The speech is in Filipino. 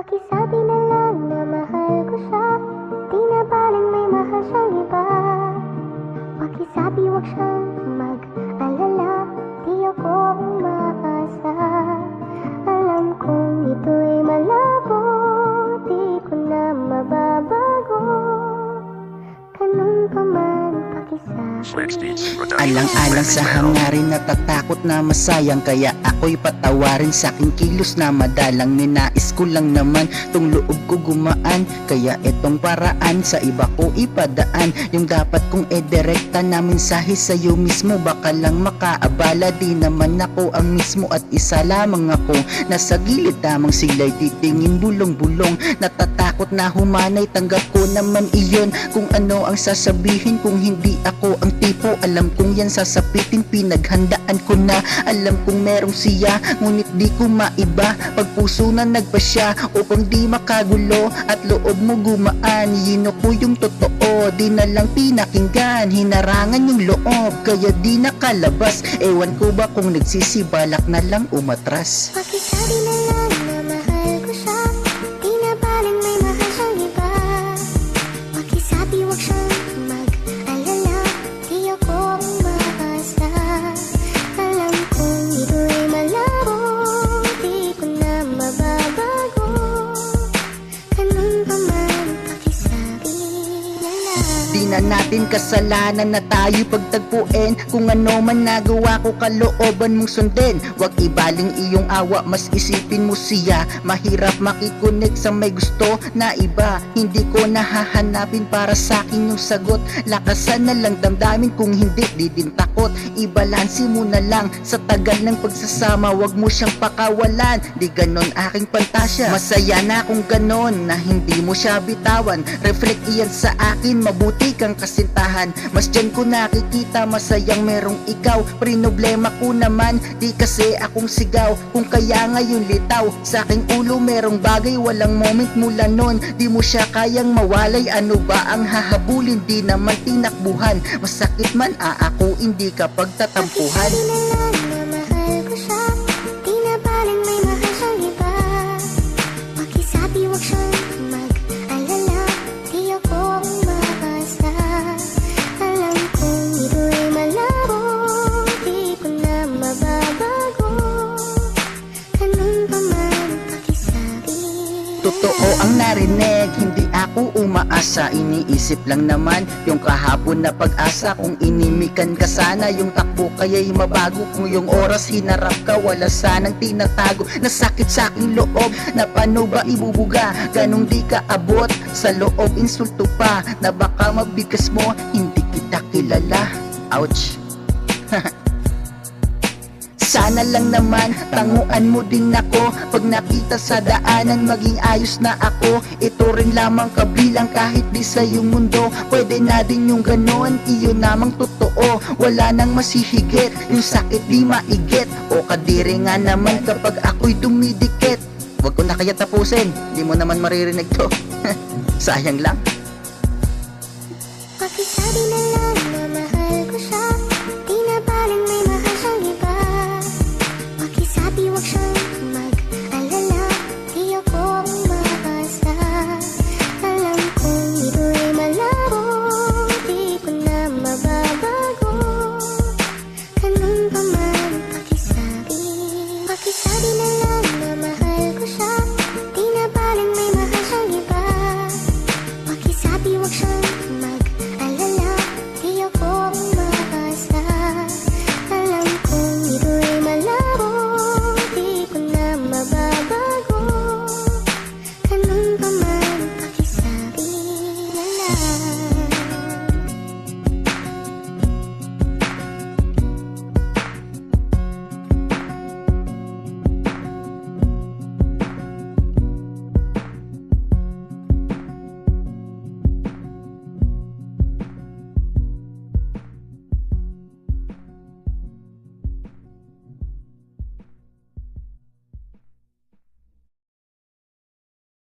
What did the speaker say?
Pakisabi na lang na mahal ko siya, di na baling may mahal siyang iba. Pakisabi wag siyang mag-alala, di ako umaasa. Alam kong ito'y malabo, di ko na mababago. Ganun pa man pakisabi. Alang-alang sa hangarin, natatakot na masayang, kaya ako'y patawarin sa aking kilos na madalang. Ninais ko lang naman tong loob ko gumaan, kaya etong paraan sa iba ko ipadaan. Yung dapat kong edirekta na mensahe sa'yo mismo, baka lang makaabala. Di naman ako ang mismo at isa lamang ako. Nasa gilid lamang sila'y titingin bulong-bulong. Natatakot na humanay, tanggap ko naman iyon. Kung ano ang sasabihin kung hindi ako ang tipo, alam kong yan sasapitin, pinaghandaan ko na. Alam kong merong siya, ngunit di ko maiba. Pag puso na nagpasya upang di makagulo at loob mo gumaan, yino ko yung totoo, di na lang pinakinggan. Hinarangan yung loob, kaya di nakalabas. Ewan ko ba kung nagsisibalak na lang umatras. Pakisabi na lang na mahal ko siya, di na baling may mahal siyang iba. Pakisabi wag siyang mag-alala, di ako umaasa. Alam kong ito'y malabo, di ko na mababago. Ganun pa man pakisabi na lang. Di na natin kasalanan na tayo pagtagpuin. Kung ano man nagawa ko, kalooban mong sundin. Huwag ibaling iyong awa, mas isipin mo siya. Mahirap makikonek sa may gusto na iba. Hindi ko nahahanapin para sa akin yung sagot. Lakasan na lang damdamin, kung hindi di din takot. Ibalansi mo na lang sa tagal ng pagsasama, huwag mo siyang pakawalan. Di ganon aking pantasya, masaya na kung ganon na hindi mo siya bitawan. Reflect iyan sa akin, mabuti kang kasintahan. Mas dyan ko nakikita, masayang merong ikaw. Problema ko naman, di kasi akong sigaw. Kung kaya ngayon litaw sa aking ulo, merong bagay walang moment mula nun. Di mo siya kayang mawalay, ano ba ang hahabulin? Di naman tinakbuhan, masakit man aakuin, di ka pagtatampuhan. Pakisabi na lang na mahal ko siya, di na baling may mahal siyang iba. Pakisabi wag siyang mag-alala, di ako umaasa. Alam kong ito'y malabo, di ko na mababago. Ganun pa man pakisabi. Totoo ang narinig, hindi ako umaasa. Iniisip lang naman yung kahapon na pag-asa. Kung inimikan ka sana, yung takbo kaya'y mabago. Kung yung oras hinarap ka, wala sanang tinatago. Nasakit sa aking loob, na paano ba ibubuga? Ganong di ka abot, sa loob insulto pa, na baka mabigas mo, hindi kita kilala. Ouch. Sana lang naman tanguan mo din ako. Pag nakita sa daanan, maging ayos na ako. Ito rin lamang kabilang, kahit di sa iyong mundo. Pwede na din yung ganon, iyon namang totoo. Wala nang masihigit, yung sakit di maigit. O kadiri nga naman kapag ako'y dumidikit. Huwag ko na kaya tapusin, di mo naman maririnig to. Sayang lang. Pakisabi na lang na mahal ko siya,